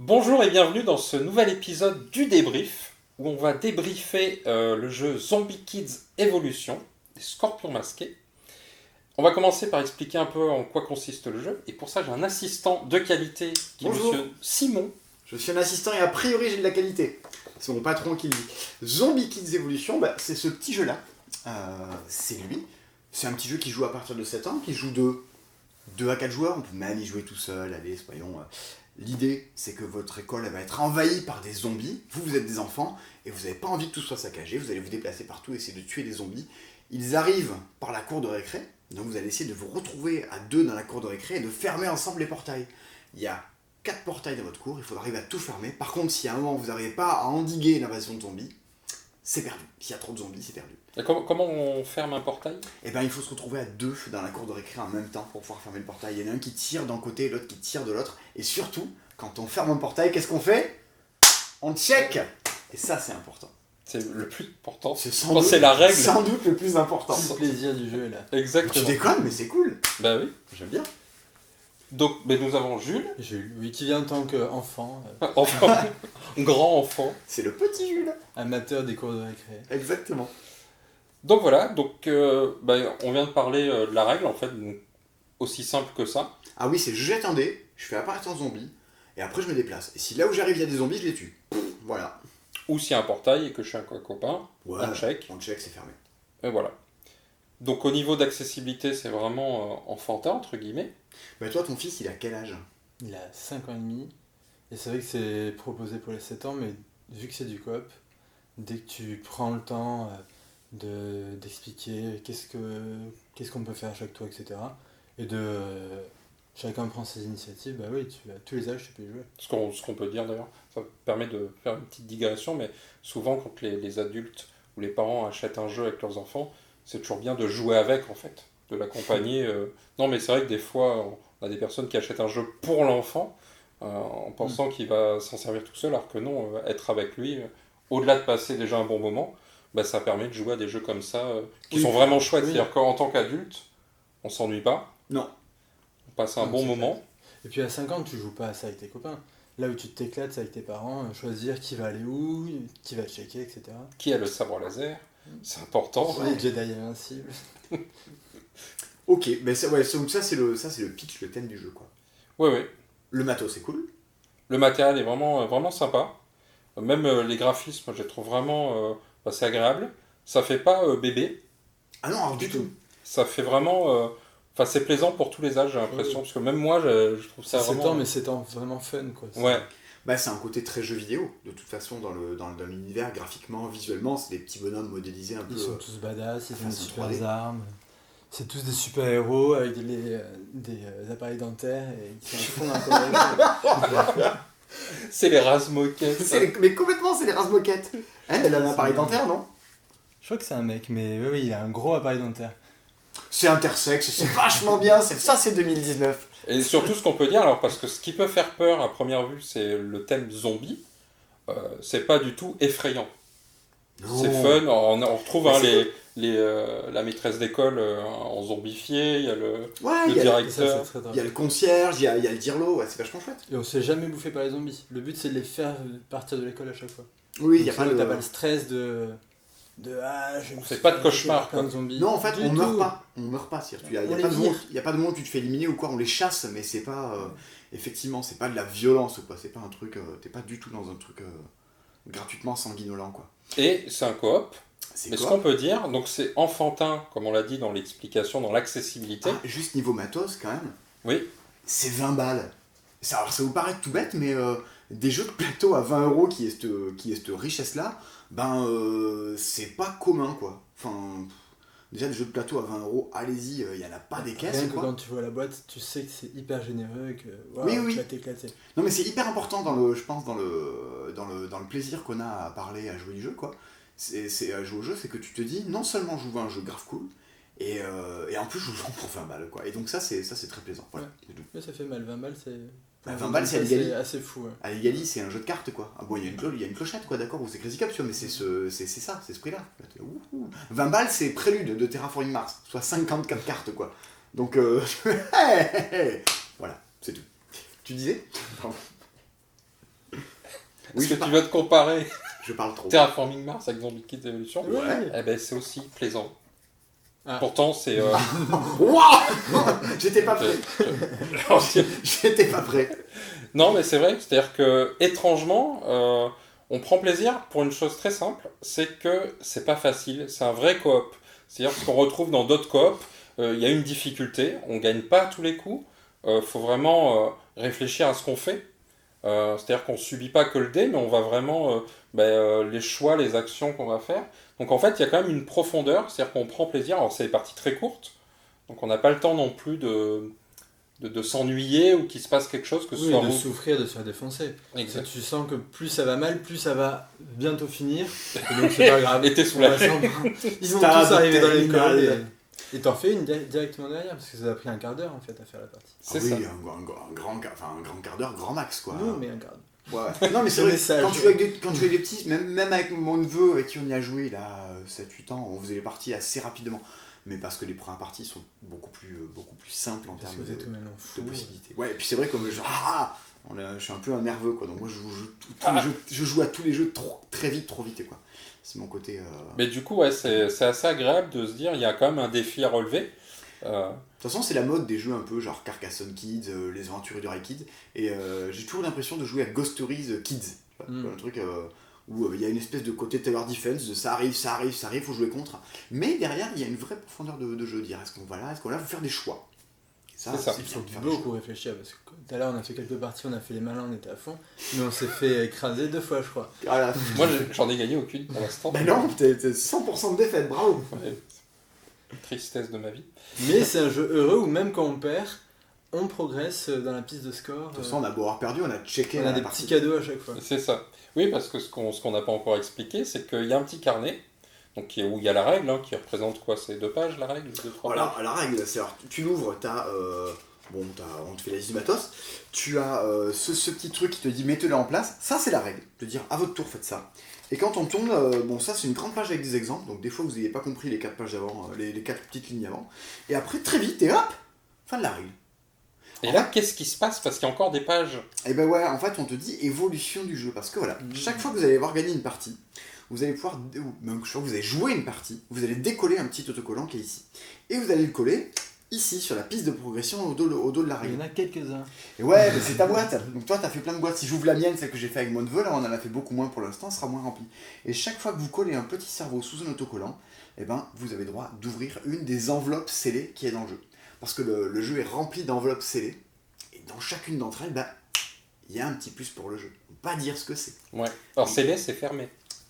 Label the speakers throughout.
Speaker 1: Bonjour et bienvenue dans ce nouvel épisode du débrief où on va débriefer le jeu Zombie Kids Evolution des Scorpions Masqués. On va commencer par expliquer un peu en quoi consiste le jeu et pour ça j'ai un assistant de qualité qui est
Speaker 2: Bonjour.
Speaker 1: Monsieur Simon.
Speaker 2: Je suis un assistant et a priori j'ai de la qualité. C'est mon patron qui le dit. Zombie Kids Evolution, c'est ce petit jeu là. C'est lui. C'est un petit jeu qui joue à partir de 7 ans, qui joue de 2 à 4 joueurs. On peut même y jouer tout seul, allez, soyons. L'idée, c'est que votre école elle va être envahie par des zombies. Vous êtes des enfants et vous n'avez pas envie que tout soit saccagé. Vous allez vous déplacer partout, essayer de tuer des zombies. Ils arrivent par la cour de récré. Donc vous allez essayer de vous retrouver à 2 dans la cour de récré et de fermer ensemble les portails. Il y a 4 portails dans votre cour, il faudra arriver à tout fermer. Par contre, si à un moment vous n'arrivez pas à endiguer l'invasion de zombies, c'est perdu. S'il y a trop de zombies, c'est perdu.
Speaker 1: Et comment on ferme un portail?
Speaker 2: Et il faut se retrouver à 2 dans la cour de récré en même temps pour pouvoir fermer le portail. Il y en a un qui tire d'un côté et l'autre qui tire de l'autre. Et surtout, quand on ferme un portail, qu'est-ce qu'on fait? On check. Et ça, c'est important.
Speaker 1: C'est le plus important.
Speaker 2: C'est
Speaker 1: C'est la règle.
Speaker 2: Sans doute le plus important.
Speaker 3: C'est le plaisir du jeu là.
Speaker 1: Exactement.
Speaker 2: Tu déconnes, mais c'est cool.
Speaker 1: Bah oui.
Speaker 2: J'aime bien.
Speaker 1: Donc nous avons Jules,
Speaker 3: Oui, qui vient en tant qu'enfant,
Speaker 1: enfant, grand enfant.
Speaker 2: C'est le petit Jules.
Speaker 3: amateur des cours de récré.
Speaker 2: Exactement.
Speaker 1: Donc voilà, on vient de parler de la règle en fait, donc, aussi simple que ça.
Speaker 2: Ah oui, c'est je jette un dé, je fais apparaître un zombie, et après je me déplace. Et si là où j'arrive il y a des zombies, je les tue. Voilà.
Speaker 1: Ou s'il y a un portail et que je suis un copain,
Speaker 2: Ouais,
Speaker 1: on check.
Speaker 2: on check, c'est fermé.
Speaker 1: Et voilà. Donc au niveau d'accessibilité, c'est vraiment enfantin, entre guillemets.
Speaker 2: Toi, ton fils, il a quel âge?
Speaker 3: Il a 5 ans et demi. Et c'est vrai que c'est proposé pour les 7 ans, mais vu que c'est du coop, dès que tu prends le temps d'expliquer qu'est-ce qu'on peut faire à chaque tour, etc. Et chacun prend ses initiatives, bah oui, à tous les âges tu peux y jouer.
Speaker 1: Ce qu'on peut dire d'ailleurs, ça permet de faire une petite digression, mais souvent quand les adultes ou les parents achètent un jeu avec leurs enfants, c'est toujours bien de jouer avec en fait, de l'accompagner. Non mais c'est vrai que des fois, on a des personnes qui achètent un jeu pour l'enfant en pensant qu'il va s'en servir tout seul, alors que non, être avec lui, au-delà de passer déjà un bon moment, ça permet de jouer à des jeux comme ça qui sont vraiment chouettes.
Speaker 3: Oui.
Speaker 1: C'est-à-dire qu'en tant qu'adulte, on s'ennuie pas,
Speaker 2: Non.
Speaker 1: on passe un
Speaker 3: Non,
Speaker 1: bon
Speaker 3: c'est
Speaker 1: moment.
Speaker 3: clair. Et puis à 5 ans, tu joues pas à ça avec tes copains. Là où tu t'éclates, c'est avec tes parents, choisir qui va aller où, qui va checker, etc.
Speaker 1: Qui a le sabre laser? C'est important.
Speaker 3: Les Jedi invincibles.
Speaker 2: Ok, donc ça c'est le pitch, le thème du jeu, quoi.
Speaker 1: Oui.
Speaker 2: Le matos, c'est cool.
Speaker 1: Le matériel est vraiment sympa. Même les graphismes, je les trouve vraiment assez agréables. Ça fait pas bébé.
Speaker 2: Ah non, alors du tout.
Speaker 1: Ça fait vraiment... c'est plaisant pour tous les âges, j'ai l'impression. Parce que même moi, je trouve ça
Speaker 3: C'est 7
Speaker 1: vraiment...
Speaker 3: ans, mais c'est vraiment fun, quoi.
Speaker 1: Ouais.
Speaker 2: C'est un côté très jeu vidéo, de toute façon, dans l'univers, graphiquement, visuellement, c'est des petits bonhommes modélisés un peu.
Speaker 3: Ils sont tous badass, ils ont des
Speaker 2: façon
Speaker 3: super
Speaker 2: 3D.
Speaker 3: armes. C'est tous des super-héros avec des appareils dentaires et qui sont à fond dans le
Speaker 1: C'est les Razmoquettes.
Speaker 2: Mais complètement, c'est les race-moquettes. Elle a un appareil dentaire, non?
Speaker 3: Je crois que c'est un mec, mais oui, il a un gros appareil dentaire.
Speaker 2: C'est intersexe, c'est vachement bien, c'est 2019.
Speaker 1: Et surtout, ce qu'on peut dire, alors, parce que ce qui peut faire peur à première vue, c'est le thème zombie. C'est pas du tout effrayant. C'est fun, on retrouve la maîtresse d'école en zombifié, il y a le
Speaker 2: Il y a
Speaker 1: directeur.
Speaker 3: très drôle.
Speaker 2: le concierge, il y a le dirlo, ouais, c'est vachement chouette.
Speaker 3: Et on se fait jamais bouffer par les zombies. Le but c'est de les faire partir de l'école à chaque fois.
Speaker 2: Oui, il y a
Speaker 3: Donc,
Speaker 2: pas
Speaker 3: t'as pas le
Speaker 2: de...
Speaker 3: stress de je me
Speaker 1: C'est
Speaker 3: suis
Speaker 1: pas de
Speaker 3: fait
Speaker 1: cauchemar,
Speaker 3: par plein de
Speaker 1: quoi.
Speaker 3: zombies.
Speaker 2: Non, en fait,
Speaker 3: Du
Speaker 2: on meurt
Speaker 3: tout.
Speaker 2: pas. On meurt pas, c'est-à-dire, il
Speaker 3: On
Speaker 2: y a
Speaker 3: les
Speaker 2: pas de
Speaker 3: vire.
Speaker 2: moment, il y a pas de moment où tu te fais éliminer ou quoi, on les chasse, mais c'est pas... effectivement, c'est pas de la violence, quoi. C'est pas un truc... t'es pas du tout dans un truc gratuitement sanguinolent, quoi.
Speaker 1: Et c'est un coop.
Speaker 2: C'est
Speaker 1: Mais ce
Speaker 2: quoi
Speaker 1: qu'on peut dire, donc c'est enfantin, comme on l'a dit dans l'explication, dans l'accessibilité.
Speaker 2: Juste niveau matos, quand même.
Speaker 1: Oui.
Speaker 2: C'est 20 balles. Alors ça vous paraît tout bête, mais des jeux de plateau à 20 euros qui est cette richesse-là, c'est pas commun, quoi. Enfin, déjà des jeux de plateau à 20 euros, allez-y, il y en a pas des caisses,
Speaker 3: Rien que
Speaker 2: quoi.
Speaker 3: quand tu vois la boîte, tu sais que c'est hyper généreux et que
Speaker 2: Oui.
Speaker 3: tu vas t'éclater.
Speaker 2: Non mais c'est hyper important je pense dans le plaisir qu'on a à parler, à jouer du jeu, quoi. C'est à jouer au jeu, c'est que tu te dis, non seulement je joue à un jeu grave cool, et en plus je joue pour 20 balles, quoi. Et donc ça c'est très plaisant, voilà, c'est tout.
Speaker 3: Mais ça fait mal, 20 balles c'est...
Speaker 2: 20 balles, c'est Aligali.
Speaker 3: C'est assez fou, ouais.
Speaker 2: Aligali, c'est un jeu de cartes, quoi. Ah bon, il y a une clochette, quoi, d'accord, ou c'est Crazy Capture, mais c'est ça, c'est ce prix-là. 20 balles, c'est Prélude de Terraforming Mars, soit 54 cartes, quoi. Donc, voilà, c'est tout. Tu disais? Pardon. Oui,
Speaker 1: Est-ce que tu veux te comparer
Speaker 2: je parle trop.
Speaker 1: Terraforming Mars avec Zombie Kids Evolution?
Speaker 2: Ouais.
Speaker 1: Eh ben c'est aussi plaisant.
Speaker 3: Ah.
Speaker 1: Pourtant c'est...
Speaker 2: Waouh. J'étais pas prêt.
Speaker 1: je-
Speaker 2: J'étais pas prêt.
Speaker 1: Non mais c'est vrai, c'est-à-dire que étrangement, on prend plaisir pour une chose très simple, c'est que c'est pas facile, c'est un vrai coop. C'est-à-dire ce qu'on retrouve dans d'autres coops, il y a une difficulté, on gagne pas à tous les coups, faut vraiment réfléchir à ce qu'on fait. C'est-à-dire qu'on subit pas que le dé, mais on va vraiment les choix, les actions qu'on va faire. Donc en fait, il y a quand même une profondeur, c'est-à-dire qu'on prend plaisir. Alors c'est des parties très courtes, donc on n'a pas le temps non plus de s'ennuyer ou qu'il se passe quelque chose, que ce
Speaker 3: Oui,
Speaker 1: soit
Speaker 3: de
Speaker 1: vous.
Speaker 3: souffrir, de se faire défoncer.
Speaker 1: Exact.
Speaker 3: Tu sens que plus ça va mal, plus ça va bientôt finir. Et donc c'est pas grave.
Speaker 1: Et t'es soulagé.
Speaker 3: Ils ont
Speaker 2: Stade
Speaker 3: tous arrivé dans
Speaker 2: terminal.
Speaker 3: l'école. Et t'en fais une directement derrière, parce que ça a pris un quart d'heure en fait à faire la partie.
Speaker 1: C'est
Speaker 2: oui,
Speaker 1: ça.
Speaker 2: un grand quart d'heure, grand max quoi.
Speaker 3: Non, mais un quart d'heure.
Speaker 2: Ouais. Non mais c'est vrai,
Speaker 3: Message.
Speaker 2: quand tu joues avec des petits, même avec mon neveu avec qui on y a joué là, 7-8 ans, on faisait les parties assez rapidement. Mais parce que les premières parties sont beaucoup plus simples en
Speaker 3: Parce
Speaker 2: termes
Speaker 3: que c'est
Speaker 2: de
Speaker 3: tout maintenant fou.
Speaker 2: possibilités. Ouais, et puis c'est vrai comme je suis un peu un nerveux quoi, donc moi je joue à tous les jeux très vite, trop vite quoi. C'est mon côté...
Speaker 1: Mais du coup, ouais, c'est assez agréable de se dire, il y a quand même un défi à relever.
Speaker 2: De toute façon, c'est la mode des jeux un peu genre Carcassonne Kids, Les Aventures du Ray Kids, et j'ai toujours l'impression de jouer à Ghost Stories Kids. Un truc où il y a une espèce de côté Tower Defense, de ça arrive, faut jouer contre. Mais derrière, il y a une vraie profondeur de jeu. Dire est-ce qu'on va là, est-ce qu'on va là, faut faire des choix. Et
Speaker 1: C'est ça.
Speaker 3: Il
Speaker 2: bien
Speaker 3: faut
Speaker 2: de faire des choix.
Speaker 3: beaucoup réfléchir, parce que tout à l'heure on a fait quelques parties, on a fait les malins, on était à fond, mais on s'est fait écraser 2 fois je crois.
Speaker 2: Voilà.
Speaker 1: Moi, j'en ai gagné aucune pour l'instant.
Speaker 2: Mais non, t'es 100% de défaite, bravo.
Speaker 1: Ouais. Tristesse de ma vie.
Speaker 3: Mais c'est un jeu heureux où même quand on perd, on progresse dans la piste de score.
Speaker 2: De toute façon, on a beau avoir perdu, on a checké
Speaker 3: on a
Speaker 2: la
Speaker 3: des
Speaker 2: partie.
Speaker 3: petits cadeaux à chaque fois.
Speaker 1: C'est ça. Oui, parce que ce qu'on n'a pas encore expliqué, c'est qu'il y a un petit carnet, donc où il y a la règle, qui représente quoi? C'est 2 pages la règle? 2-3
Speaker 2: Voilà,
Speaker 1: pages?
Speaker 2: la règle, c'est alors, tu l'ouvres, on te fait la liste du matos, tu as ce petit truc qui te dit mettez-le en place, ça c'est la règle, de dire à votre tour faites ça. Et quand on tourne, ça c'est une grande page avec des exemples, donc des fois vous n'avez pas compris les 4 pages d'avant, les 4 petites lignes avant, et après très vite, et hop, fin de la règle.
Speaker 1: Et là, qu'est-ce qui se passe? Parce qu'il y a encore des pages.
Speaker 2: Et ben ouais, en fait on te dit évolution du jeu, parce que voilà, chaque fois que vous allez avoir gagné une partie, vous allez pouvoir, ou même chaque fois que vous allez jouer une partie, vous allez décoller un petit autocollant qui est ici. Et vous allez le coller ici, sur la piste de progression au dos de la
Speaker 3: Il y
Speaker 2: règle.
Speaker 3: en a quelques-uns.
Speaker 2: Et ouais, mais c'est ta boîte. Donc toi, t'as fait plein de boîtes. Si j'ouvre la mienne, celle que j'ai fait avec mon neveu, là, on en a fait beaucoup moins pour l'instant, sera moins rempli. Et chaque fois que vous collez un petit cerveau sous un autocollant, eh ben, vous avez droit d'ouvrir une des enveloppes scellées qui est dans le jeu. Parce que le jeu est rempli d'enveloppes scellées. Et dans chacune d'entre elles, il y a un petit plus pour le jeu. On peut pas dire ce que c'est.
Speaker 1: Ouais. Alors, scellé, c'est fermé.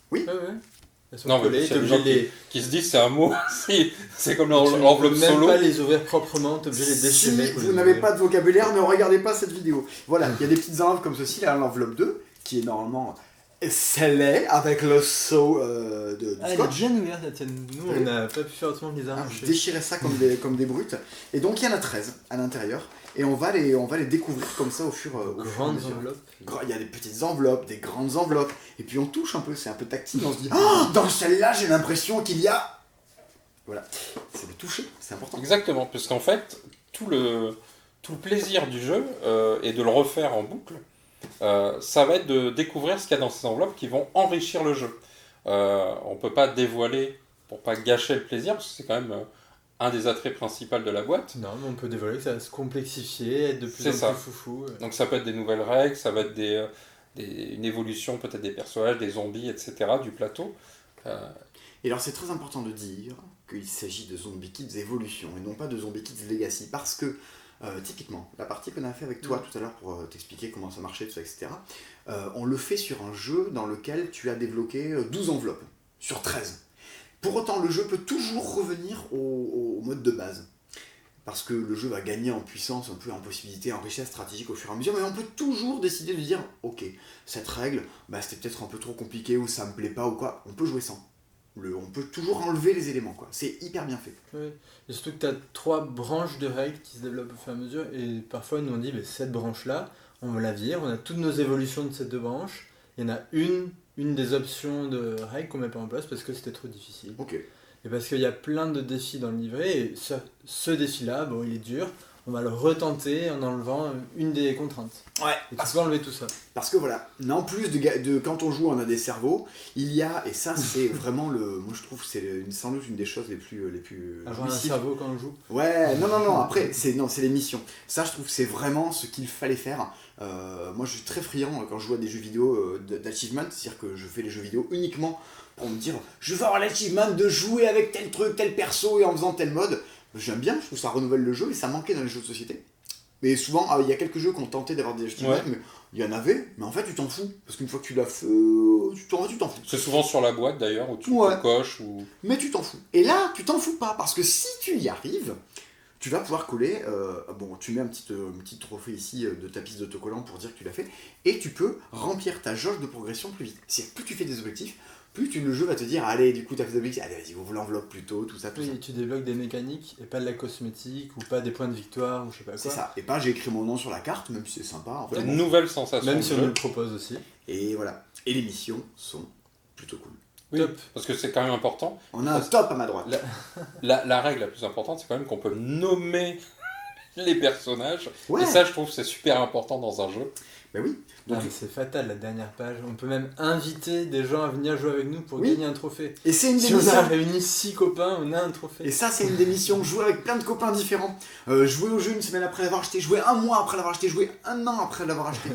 Speaker 2: Oui.
Speaker 3: Ouais, ouais. Elles sont
Speaker 1: Non, mais
Speaker 3: collées,
Speaker 1: il y
Speaker 3: t'es
Speaker 1: a des
Speaker 3: obligé
Speaker 1: gens
Speaker 3: de les...
Speaker 1: qui se disent c'est un mot, c'est comme
Speaker 3: Tu
Speaker 1: l'enveloppe
Speaker 3: peux même
Speaker 1: solo.
Speaker 3: pas les ouvrir proprement, t'es obligé de les déchirer.
Speaker 2: Si
Speaker 3: pour
Speaker 2: vous
Speaker 3: les
Speaker 2: n'avez
Speaker 3: ouvrir.
Speaker 2: pas de vocabulaire, ne regardez pas cette vidéo. Voilà, il y a des petites enveloppes comme ceci, là, l'enveloppe 2, qui est normalement scellée avec le seau de
Speaker 3: Ah, elle est
Speaker 2: scotch.
Speaker 3: bien ouverte la tienne. Nous, on n'a pas pu faire autrement que les arracher.
Speaker 2: Déchirer ça comme des brutes. Et donc il y en a 13 à l'intérieur. Et on va les découvrir comme ça au fur et à
Speaker 3: Grandes
Speaker 2: mesure.
Speaker 3: enveloppes.
Speaker 2: Il y a des petites enveloppes, des grandes enveloppes. Et puis on touche un peu, c'est un peu tactile. On se dit, oh, dans celle-là, j'ai l'impression qu'il y a... Voilà, c'est de toucher, c'est important.
Speaker 1: Exactement, parce qu'en fait, tout le plaisir du jeu et de le refaire en boucle, ça va être de découvrir ce qu'il y a dans ces enveloppes qui vont enrichir le jeu. On peut pas dévoiler pour pas gâcher le plaisir, parce que c'est quand même un des attraits principaux de la boîte.
Speaker 3: Non, mais on peut dévoiler que ça va se complexifier, être de plus
Speaker 1: C'est
Speaker 3: en
Speaker 1: ça.
Speaker 3: plus foufou.
Speaker 1: Donc ça peut être des nouvelles règles, ça va être une évolution peut-être des personnages, des zombies, etc. du plateau.
Speaker 2: Et alors c'est très important de dire qu'il s'agit de Zombie Kids Evolution et non pas de Zombie Kids Legacy, parce que typiquement, la partie qu'on a fait avec toi tout à l'heure pour t'expliquer comment ça marchait, tout ça, etc., on le fait sur un jeu dans lequel tu as débloqué 12 enveloppes sur 13. Pour autant, le jeu peut toujours revenir au mode de base. Parce que le jeu va gagner en puissance, un peu en possibilité, en richesse stratégique au fur et à mesure, mais on peut toujours décider de dire, ok, cette règle, c'était peut-être un peu trop compliqué, ou ça me plaît pas, ou quoi, on peut jouer sans. On peut toujours enlever les éléments, quoi. C'est hyper bien fait.
Speaker 3: Ouais. Et surtout que tu as 3 branches de règles qui se développent au fur et à mesure, et parfois nous on dit, cette branche-là, on la vire, on a toutes nos évolutions de ces 2 branches, il y en a une des options de règles qu'on met pas en place parce que c'était trop difficile.
Speaker 2: Ok.
Speaker 3: Et parce qu'il y a plein de défis dans le livret, et ce défi-là, il est dur, on va le retenter en enlevant une des contraintes.
Speaker 2: Ouais,
Speaker 3: Et tu peux enlever tout ça.
Speaker 2: parce que voilà, en plus de quand on joue, on a des cerveaux, il y a, et ça c'est vraiment moi je trouve que c'est sans doute une des choses les plus
Speaker 3: Avoir un
Speaker 2: jouissives.
Speaker 3: cerveau quand on joue.
Speaker 2: Ouais, non, après, c'est les missions. Ça, je trouve que c'est vraiment ce qu'il fallait faire. Moi, je suis très friand quand je joue à des jeux vidéo d'achievement, c'est-à-dire que je fais les jeux vidéo uniquement pour me dire je veux avoir l'achievement de jouer avec tel truc, tel perso et en faisant tel mode. J'aime bien, je trouve que ça renouvelle le jeu et ça manquait dans les jeux de société. Mais souvent, il y a quelques jeux qui ont tenté d'avoir des achievements, mais il y en avait, mais en fait, tu t'en fous. Parce qu'une fois que tu l'as fait, tu t'en fous.
Speaker 1: C'est souvent sur la boîte d'ailleurs, où tu coches. Ou...
Speaker 2: Mais tu t'en fous. Et là, tu t'en fous pas, parce que si tu y arrives, tu vas pouvoir coller, tu mets un petit trophée ici de ta piste d'autocollant pour dire que tu l'as fait, et tu peux remplir ta jauge de progression plus vite. C'est plus tu fais des objectifs, plus le jeu va te dire, allez, du coup, t'as fait des objectifs, allez, vas-y, ouvre l'enveloppe plus tôt, tout ça.
Speaker 3: Oui, tu débloques des mécaniques et pas de la cosmétique ou pas des points de victoire ou je sais pas quoi.
Speaker 2: C'est ça. Et pas j'ai écrit mon nom sur la carte, même si c'est sympa. En fait,
Speaker 1: une nouvelle sensation.
Speaker 3: Même si on nous le propose aussi.
Speaker 2: Et voilà. Et les missions sont plutôt cool.
Speaker 1: Oui,
Speaker 3: Top.
Speaker 1: parce que c'est quand même important.
Speaker 2: On a un top à ma droite.
Speaker 1: La règle la plus importante, c'est quand même qu'on peut nommer les personnages.
Speaker 2: Ouais.
Speaker 1: Et ça, je trouve, c'est super important dans un jeu.
Speaker 2: Ben oui.
Speaker 3: Non,
Speaker 2: Donc,
Speaker 3: mais c'est fatal la dernière page. On peut même inviter des gens à venir jouer avec nous pour
Speaker 2: Oui.
Speaker 3: gagner un trophée.
Speaker 2: et c'est une des
Speaker 3: Si on a
Speaker 2: missions.
Speaker 3: réuni 6 copains, on a un trophée.
Speaker 2: Et ça, c'est une des missions. Jouer avec plein de copains différents. Jouer au jeu une semaine après l'avoir acheté. Jouer un mois après l'avoir acheté. Jouer un an après l'avoir acheté.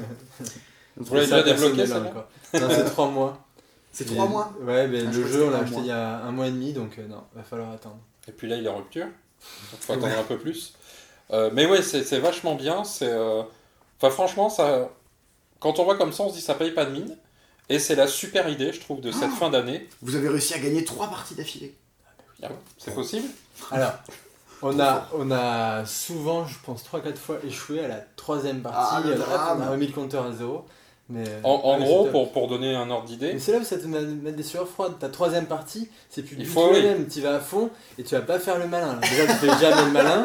Speaker 1: Vous l'avez
Speaker 3: Ça,
Speaker 1: déjà débloqué,
Speaker 3: personne
Speaker 1: ça
Speaker 3: n'est là encore. Non, c'est 3 mois.
Speaker 2: C'est
Speaker 3: Et-
Speaker 2: 3 mois.
Speaker 3: Ouais, mais
Speaker 2: Ah, je
Speaker 3: le
Speaker 2: crois
Speaker 3: jeu,
Speaker 2: que
Speaker 3: on l'a
Speaker 2: c'était
Speaker 3: acheté
Speaker 2: un
Speaker 3: il y a 1 mois et demi, donc non, va falloir attendre.
Speaker 1: Et puis là, il est en rupture. Donc, faut attendre un peu plus. Mais ouais, c'est vachement bien. Enfin, franchement, ça... quand on voit comme ça, on se dit ça paye pas de mine. Et c'est la super idée, je trouve, de cette fin d'année.
Speaker 2: Vous avez réussi à gagner 3 parties d'affilée.
Speaker 1: Ah ouais, c'est possible.
Speaker 3: Alors, on a souvent, je pense 3-4 fois échoué à la 3ème partie.
Speaker 2: Ah, le
Speaker 3: Hop,
Speaker 2: drame.
Speaker 3: on a remis le compteur à 0. Mais,
Speaker 1: En
Speaker 3: ouais,
Speaker 1: gros,
Speaker 3: c'est top.
Speaker 1: pour donner un ordre d'idée,
Speaker 3: Mais c'est là où ça te met des sueurs froides. Ta 3ème partie, c'est plus
Speaker 1: Il
Speaker 3: du
Speaker 1: faut,
Speaker 3: tout
Speaker 1: oui.
Speaker 3: la même. Tu vas à fond et tu vas pas faire le malin. Là. Déjà, tu fais jamais le malin.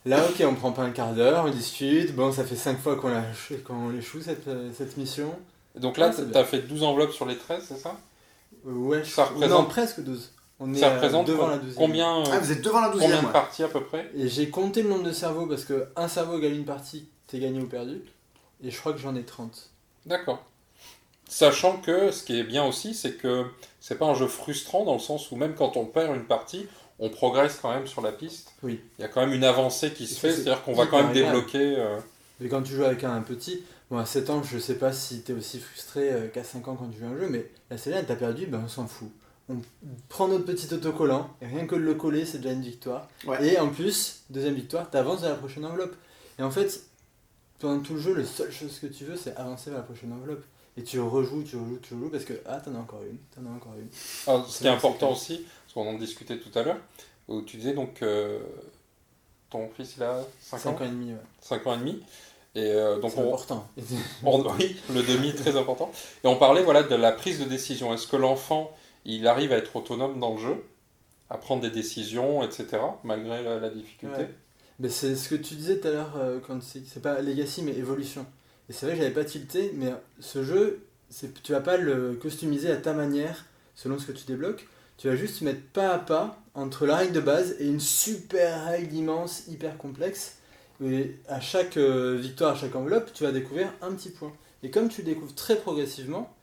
Speaker 3: Là, ok, on prend pas un quart d'heure, on discute. Bon, ça fait 5 fois qu'on l'échoue cette mission.
Speaker 1: donc là,
Speaker 3: Ah, c'est
Speaker 1: tu as fait 12 enveloppes sur les 13, c'est ça?
Speaker 3: Ouais,
Speaker 1: Ça représente-
Speaker 3: non, presque 12. On est
Speaker 1: Ça représente
Speaker 3: devant la 12e.
Speaker 1: combien,
Speaker 2: Ah, vous êtes devant la 12e.
Speaker 1: combien de
Speaker 2: ouais.
Speaker 1: parties à peu près?
Speaker 3: Et j'ai compté le nombre de cerveaux parce que un cerveau égale une partie, t'es gagné ou perdu. Et je crois que j'en ai 30.
Speaker 1: D'accord. Sachant que ce qui est bien aussi, c'est que c'est pas un jeu frustrant dans le sens où même quand on perd une partie, on progresse quand même sur la piste.
Speaker 3: Oui.
Speaker 1: Il y a quand même une avancée qui se
Speaker 3: Et
Speaker 1: fait,
Speaker 3: c'est
Speaker 1: c'est-à-dire qu'on va quand même
Speaker 3: hyper agréable.
Speaker 1: débloquer.
Speaker 3: Mais quand tu joues avec un petit, bon à 7 ans, je sais pas si t'es aussi frustré qu'à 5 ans quand tu joues à un jeu, mais la celle-là, t'as perdu, ben on s'en fout. On prend notre petit autocollant, et rien que de le coller, c'est déjà une victoire.
Speaker 2: Ouais.
Speaker 3: Et en plus, deuxième victoire, t'avances vers la prochaine enveloppe. Et en fait, pendant tout le jeu, la seule chose que tu veux, c'est avancer vers la prochaine enveloppe. Et tu rejoues, parce que, t'en as encore une.
Speaker 1: Alors, ce qui est
Speaker 3: Ouais,
Speaker 1: important
Speaker 3: c'est
Speaker 1: aussi, parce qu'on en discutait tout à l'heure, où tu disais donc ton fils il a 5
Speaker 3: 5
Speaker 1: ans,
Speaker 3: ans et demi, ouais.
Speaker 1: 5 ans et demi. Et donc
Speaker 3: C'est important.
Speaker 1: oui, le demi très important. Et on parlait voilà, de la prise de décision. Est-ce que l'enfant il arrive à être autonome dans le jeu, à prendre des décisions, etc., malgré la difficulté?
Speaker 3: Ouais. Mais c'est ce que tu disais tout à l'heure, quand c'est pas Legacy mais Evolution. Et c'est vrai que j'avais pas tilté, mais ce jeu, tu vas pas le customiser à ta manière selon ce que tu débloques. Tu vas juste mettre pas à pas entre la règle de base et une super règle immense, hyper complexe. Et à chaque victoire, à chaque enveloppe, tu vas découvrir un petit point. Et comme tu le découvres très progressivement,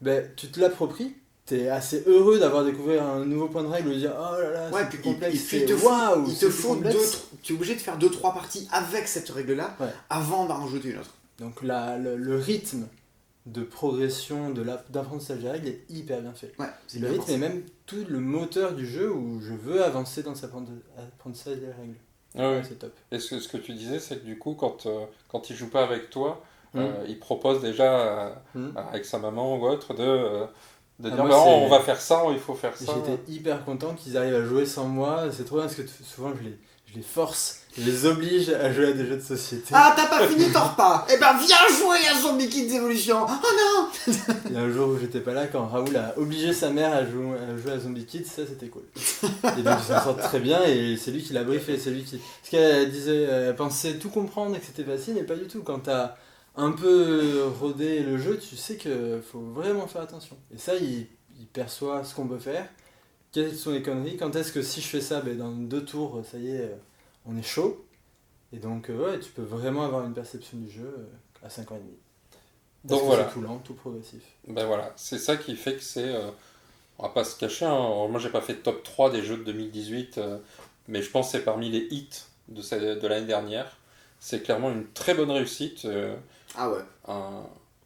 Speaker 3: ben, tu te l'appropries. T'es assez heureux d'avoir découvert un nouveau point de règle et de dire oh là là,
Speaker 2: Ouais,
Speaker 3: c'est
Speaker 2: puis
Speaker 3: plus complexe.
Speaker 2: puis il
Speaker 3: c'est
Speaker 2: te faut,
Speaker 3: waouh,
Speaker 2: il
Speaker 3: c'est
Speaker 2: te
Speaker 3: plus
Speaker 2: faut
Speaker 3: complexe.
Speaker 2: tu es obligé de faire 2-3 parties avec cette règle-là
Speaker 3: Ouais.
Speaker 2: avant d'en rajouter une autre.
Speaker 3: Donc le rythme de progression, d'apprentissage des règles est hyper bien fait.
Speaker 2: Ouais, c'est
Speaker 3: Le
Speaker 2: bien
Speaker 3: rythme
Speaker 2: pensé.
Speaker 3: est même tout le moteur du jeu où je veux avancer dans cet apprentissage des règles.
Speaker 1: Ah ouais.
Speaker 3: Ouais, c'est top.
Speaker 1: Et ce que tu disais, c'est que du coup, quand il joue pas avec toi,
Speaker 3: Mm.
Speaker 1: il propose déjà
Speaker 3: Mm.
Speaker 1: avec sa maman ou autre de
Speaker 3: Ah,
Speaker 1: dire
Speaker 3: moi,
Speaker 1: bah,
Speaker 3: c'est-
Speaker 1: on va faire ça, il faut faire
Speaker 3: Et
Speaker 1: ça.
Speaker 3: j'étais hyper content qu'ils arrivent à jouer sans moi. C'est trop bien parce que souvent je les force, je les oblige à jouer à des jeux de société.
Speaker 2: Ah, t'as pas fini ton repas? Eh ben, viens jouer à Zombie Kids Evolution! Oh non!
Speaker 3: Il y a un jour où j'étais pas là quand Raoul a obligé sa mère à jouer à Zombie Kids, ça c'était cool. Et donc il s'en sort très bien et c'est lui qui l'a briefé, c'est lui qui... Parce qu'elle disait, elle pensait tout comprendre et que c'était facile, mais pas du tout. Quand t'as un peu rodé le jeu, tu sais qu'il faut vraiment faire attention. Et ça, il perçoit ce qu'on peut faire, quelles sont les conneries, quand est-ce que si je fais ça, ben, dans 2 tours, ça y est, on est chaud. Et donc, ouais, tu peux vraiment avoir une perception du jeu à 5 ans et demi.
Speaker 1: Donc
Speaker 3: Parce que
Speaker 1: voilà.
Speaker 3: c'est tout lent, tout progressif.
Speaker 1: Ben voilà, c'est ça qui fait que c'est... on va pas se cacher, hein. Alors, moi j'ai pas fait top 3 des jeux de 2018, mais je pense que c'est parmi les hits de l'année dernière. C'est clairement une très bonne réussite.
Speaker 2: Ah ouais.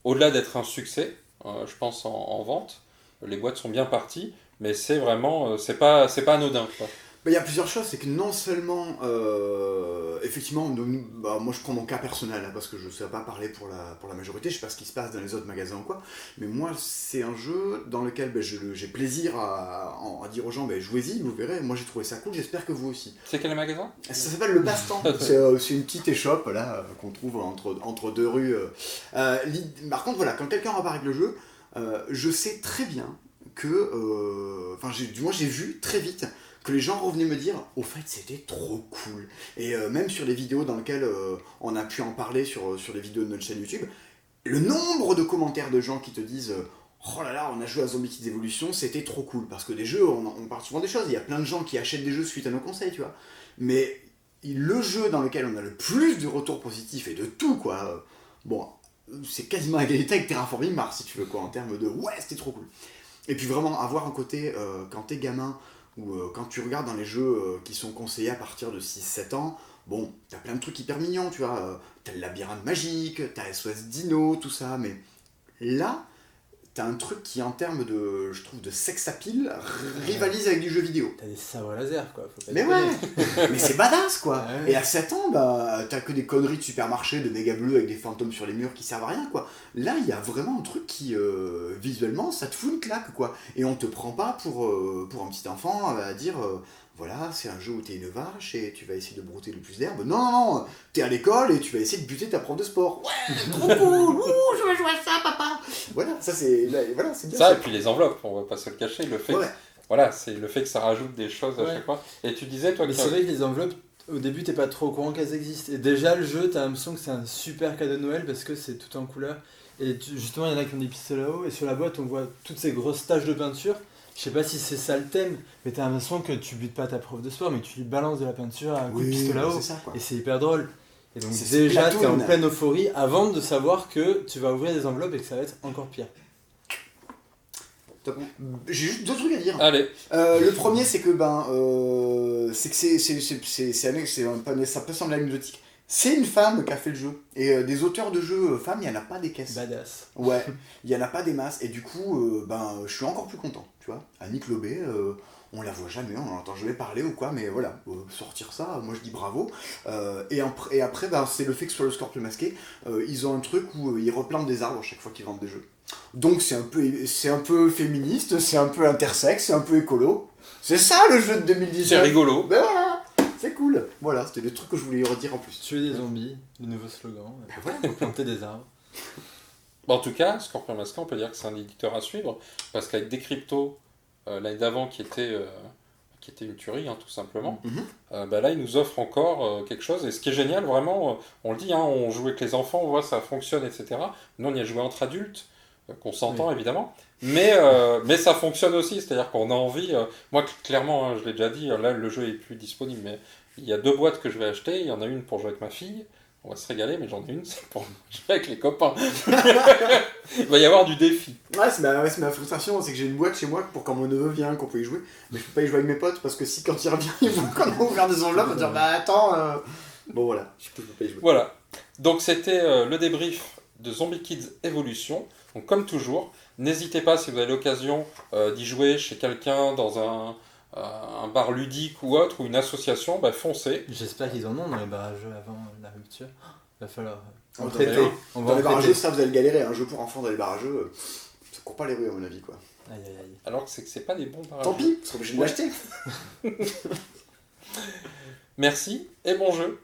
Speaker 1: Au-delà d'être un succès, je pense en vente, les boîtes sont bien parties, mais c'est vraiment, c'est pas anodin, quoi.
Speaker 2: Il y a plusieurs choses, c'est que non seulement, effectivement, moi je prends mon cas personnel, hein, parce que je ne sais pas parler pour la majorité, je sais pas ce qui se passe dans les autres magasins ou quoi, mais moi c'est un jeu dans lequel j'ai plaisir à dire aux gens, jouez-y, vous verrez, moi j'ai trouvé ça cool, j'espère que vous aussi.
Speaker 1: C'est quel magasin ?
Speaker 2: Ça s'appelle le Passe-Temps, c'est une petite échoppe là, qu'on trouve entre deux rues. Par contre voilà, quand quelqu'un repart avec le jeu, je sais très bien que, du moins j'ai vu très vite que les gens revenaient me dire au fait c'était trop cool, et même sur les vidéos dans lesquelles on a pu en parler sur les vidéos de notre chaîne YouTube, le nombre de commentaires de gens qui te disent oh là là, on a joué à Zombie Kids Evolution, c'était trop cool, parce que des jeux, on parle souvent des choses, il y a plein de gens qui achètent des jeux suite à nos conseils, tu vois, mais le jeu dans lequel on a le plus de retours positifs et de tout, quoi, c'est quasiment à égalité avec Terraforming Mars, si tu veux, quoi, en termes de ouais, c'était trop cool. Et puis vraiment, avoir un côté, quand t'es gamin, ou quand tu regardes dans les jeux qui sont conseillés à partir de 6-7 ans, bon, t'as plein de trucs hyper mignons, tu vois, t'as le labyrinthe magique, t'as SOS Dino, tout ça, mais là, t'as un truc qui, en termes de, je trouve, de sex appeal, rivalise avec du jeu vidéo.
Speaker 3: T'as des sabres laser, quoi. Faut pas
Speaker 2: Mais ouais, mais c'est badass, quoi.
Speaker 3: Ouais.
Speaker 2: Et à 7 ans, t'as que des conneries de supermarché, de méga bleus avec des fantômes sur les murs qui servent à rien, quoi. Là, il y a vraiment un truc qui, visuellement, ça te fout une claque, quoi. Et on te prend pas pour un petit enfant à dire, voilà, c'est un jeu où t'es une vache et tu vas essayer de brouter le plus d'herbe. Non, non, non, t'es à l'école et tu vas essayer de buter ta prof de sport. Ouais, trop cool, je veux jouer à ça, papa. Voilà, ça c'est, voilà, c'est bien.
Speaker 1: Ça, et puis les enveloppes, on va pas se le cacher, le fait
Speaker 2: Ouais.
Speaker 1: voilà, c'est le fait que ça rajoute des choses à
Speaker 3: Ouais.
Speaker 1: chaque fois. Et tu disais, toi,
Speaker 3: Mais c'est vrai que les enveloppes, au début, t'es pas trop au courant qu'elles existent. Et déjà, le jeu, t'as l'impression que c'est un super cadeau de Noël parce que c'est tout en couleur. Et justement, il y en a qui ont des pistolets là-haut. Et sur la boîte, on voit toutes ces grosses taches de peinture. Je sais pas si c'est ça le thème, mais t'as l'impression que tu butes pas ta prof de sport, mais tu lui balances de la peinture à un coup de pistolet là-haut.
Speaker 2: c'est ça, quoi.
Speaker 3: Et c'est hyper drôle. Et donc
Speaker 2: C'est
Speaker 3: déjà, t'es en
Speaker 2: Splatoon.
Speaker 3: pleine euphorie avant de savoir que tu vas ouvrir des enveloppes et que ça va être encore pire.
Speaker 2: Top. J'ai juste deux trucs à dire.
Speaker 1: Allez,
Speaker 2: Le premier, c'est que ça peut sembler anecdotique. C'est une femme qui a fait le jeu. Et des auteurs de jeux femmes, il n'y en a pas des caisses.
Speaker 3: Badass.
Speaker 2: Ouais, il n'y en a pas des masses. Et du coup, je suis encore plus content. Tu vois, Annick Lobé, on la voit jamais, on n'entend jamais parler ou quoi, mais voilà, sortir ça, moi je dis bravo. Et après, c'est le fait que sur le Scorpion masqué, ils ont un truc où ils replantent des arbres à chaque fois qu'ils vendent des jeux. Donc c'est un peu féministe, c'est un peu intersexe, c'est un peu écolo. C'est ça le jeu de 2019.
Speaker 1: c'est rigolo.
Speaker 2: Ben voilà, c'est cool. Voilà, c'était le truc que je voulais redire en plus.
Speaker 3: Tuer des zombies, le nouveau slogan.
Speaker 2: Ben voilà.
Speaker 3: Planter des arbres.
Speaker 1: En tout cas, Scorpion Masqué, on peut dire que c'est un éditeur à suivre, parce qu'avec Decrypto, l'année d'avant, qui était une tuerie, hein, tout simplement, là, il nous offre encore quelque chose. Et ce qui est génial, vraiment, on le dit, hein, on joue avec les enfants, on voit ça fonctionne, etc. Nous, on y a joué entre adultes, qu'on s'entend, évidemment, mais ça fonctionne aussi, c'est-à-dire qu'on a envie... moi, clairement, hein, je l'ai déjà dit, là, le jeu est plus disponible, mais il y a 2 boîtes que je vais acheter, il y en a une pour jouer avec ma fille, on va se régaler, mais j'en ai une, c'est pour jouer avec les copains. Il va y avoir du défi.
Speaker 2: Ouais, c'est ma frustration, c'est que j'ai une boîte chez moi pour quand mon neveu vient, qu'on peut y jouer. Mais je peux pas y jouer avec mes potes parce que si quand il revient, ils vont quand même ouvrir des enveloppes et dire bah attends. Bon voilà, je peux pas y jouer.
Speaker 1: Voilà. Donc c'était le débrief de Zombie Kids Evolution. Donc comme toujours, n'hésitez pas si vous avez l'occasion d'y jouer chez quelqu'un dans un bar ludique ou autre, ou une association, foncez.
Speaker 3: J'espère qu'ils en ont dans les barrages avant la rupture. Va falloir
Speaker 2: Dans
Speaker 3: en
Speaker 2: les
Speaker 3: traiter.
Speaker 2: bar-
Speaker 3: On va
Speaker 2: Dans
Speaker 3: en
Speaker 2: les barrages,
Speaker 3: traiter.
Speaker 2: ça vous allez galérer. Un jeu pour enfants dans les barrages, ça court pas les rues à mon avis quoi.
Speaker 3: Aïe aïe aïe.
Speaker 1: Alors que c'est pas des bons barrages.
Speaker 2: Tant pis, vous serez obligé de l'acheter.
Speaker 1: Merci et bon jeu.